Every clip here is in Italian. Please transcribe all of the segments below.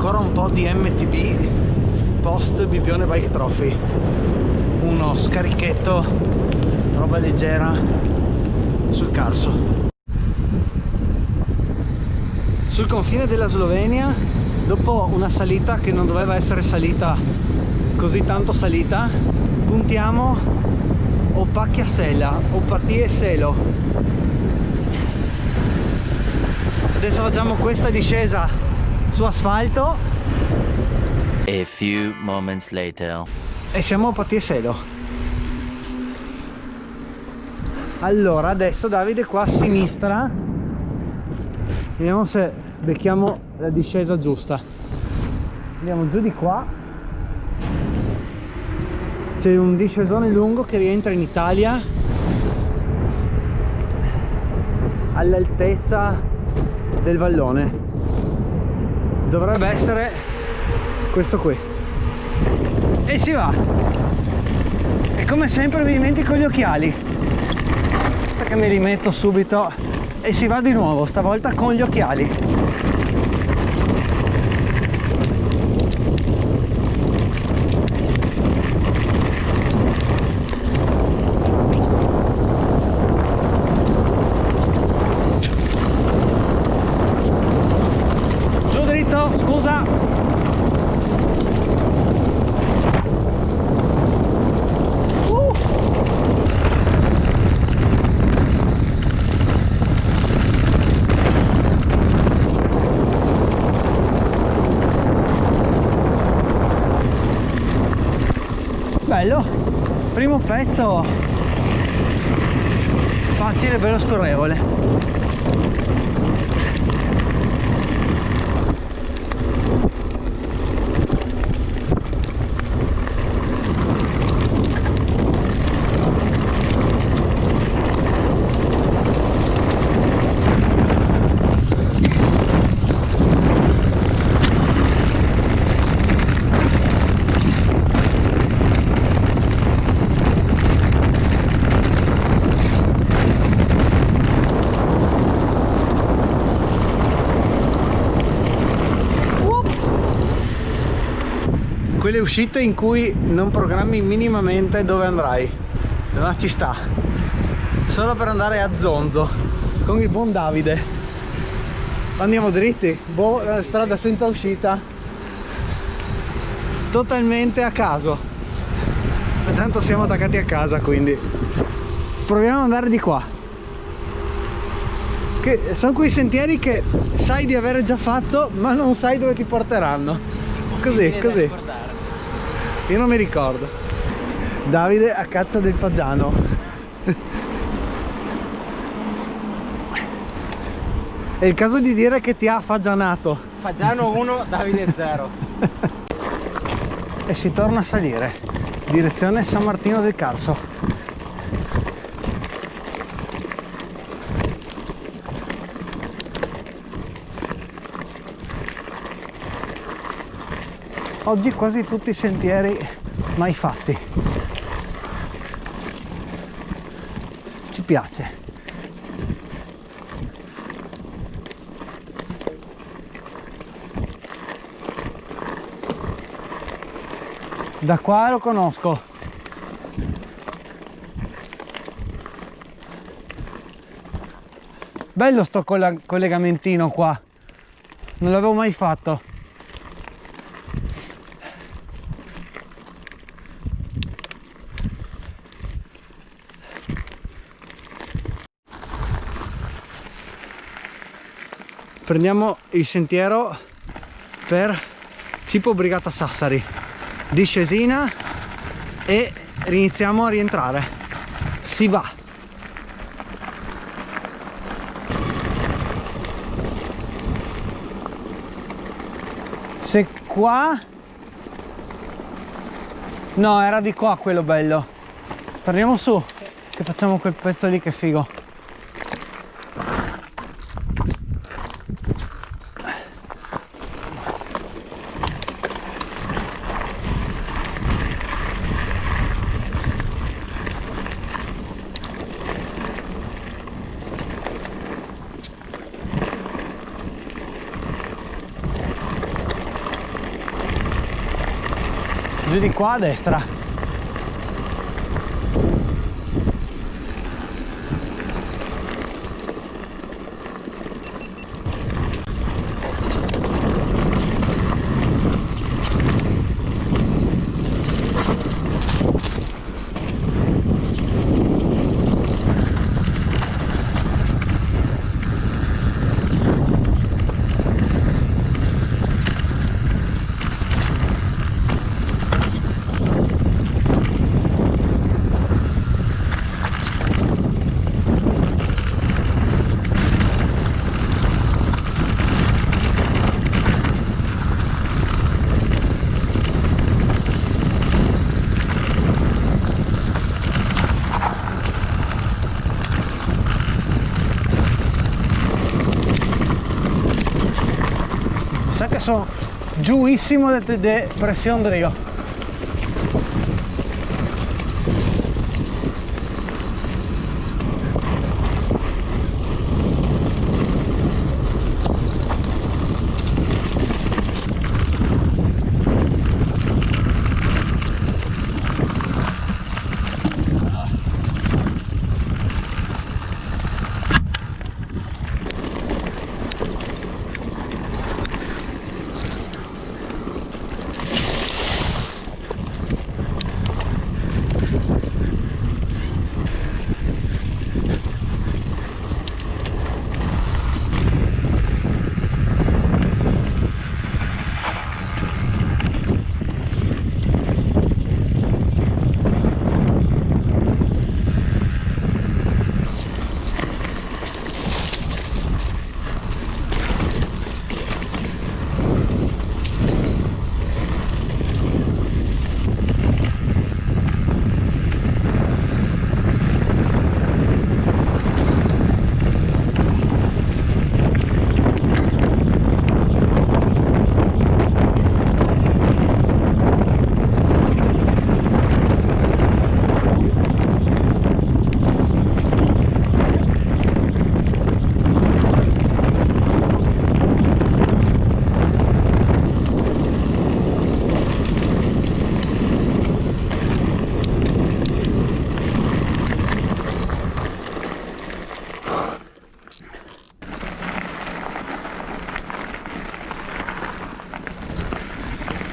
ancora un po' di MTB post Bibbione Bike Trophy, uno scarichetto, roba leggera sul Carso. Sul confine della Slovenia, dopo una salita che non doveva essere salita così tanto salita, puntiamo Opacchia Sela, Opatie Selo. Adesso facciamo questa discesa su asfalto A few moments later. e siamo a Opatie Selo. Allora adesso Davide qua a sinistra, vediamo se becchiamo la discesa giusta. Andiamo giù di qua, c'è un discesone lungo che rientra in Italia all'altezza del vallone, dovrebbe essere questo qui, e si va. E come sempre mi dimentico gli occhiali, perché me li metto subito, e si va di nuovo, stavolta con gli occhiali. Giù dritto, scusa. Bello, primo pezzo facile, bello scorrevole. Quelle uscite in cui non programmi minimamente dove andrai, ma ci sta, solo per andare a zonzo con il buon Davide. Andiamo dritti, strada senza uscita, totalmente a caso, e tanto siamo attaccati a casa, quindi proviamo ad andare di qua, che sono quei sentieri che sai di avere già fatto ma non sai dove ti porteranno, così. Io non mi ricordo. Davide a caccia del fagiano. È il caso di dire che ti ha fagianato. Fagiano 1, Davide 0. E si torna a salire, direzione San Martino del Carso. Oggi quasi tutti i sentieri mai fatti. Ci piace. Da qua lo conosco. Bello sto collegamentino qua. Non l'avevo mai fatto. Prendiamo il sentiero per Cipo Brigata Sassari, discesina, e iniziamo a rientrare. Si va. Se qua... no, era di qua quello bello. Torniamo su, che facciamo quel pezzo lì che è figo. Giù di qua a destra. Sa che sono giuissimo de pressione del rio.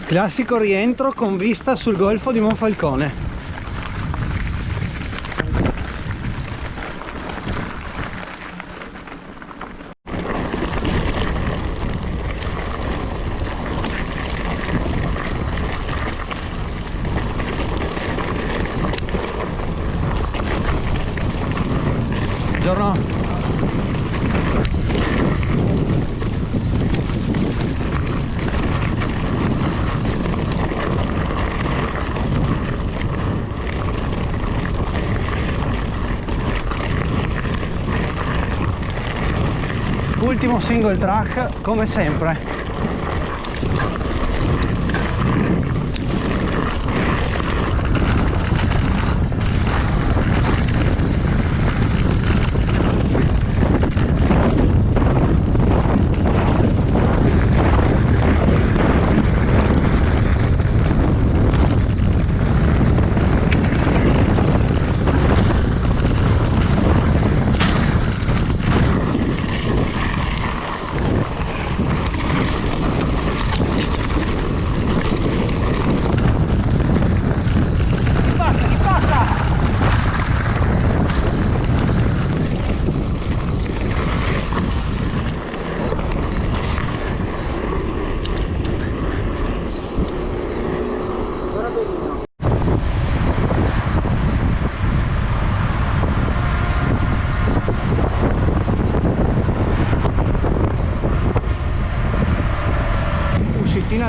Classico rientro con vista sul golfo di Monfalcone. Buongiorno. Ultimo single track come sempre.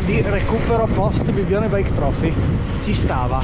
Di recupero post Bibbione Bike Trophy ci stava.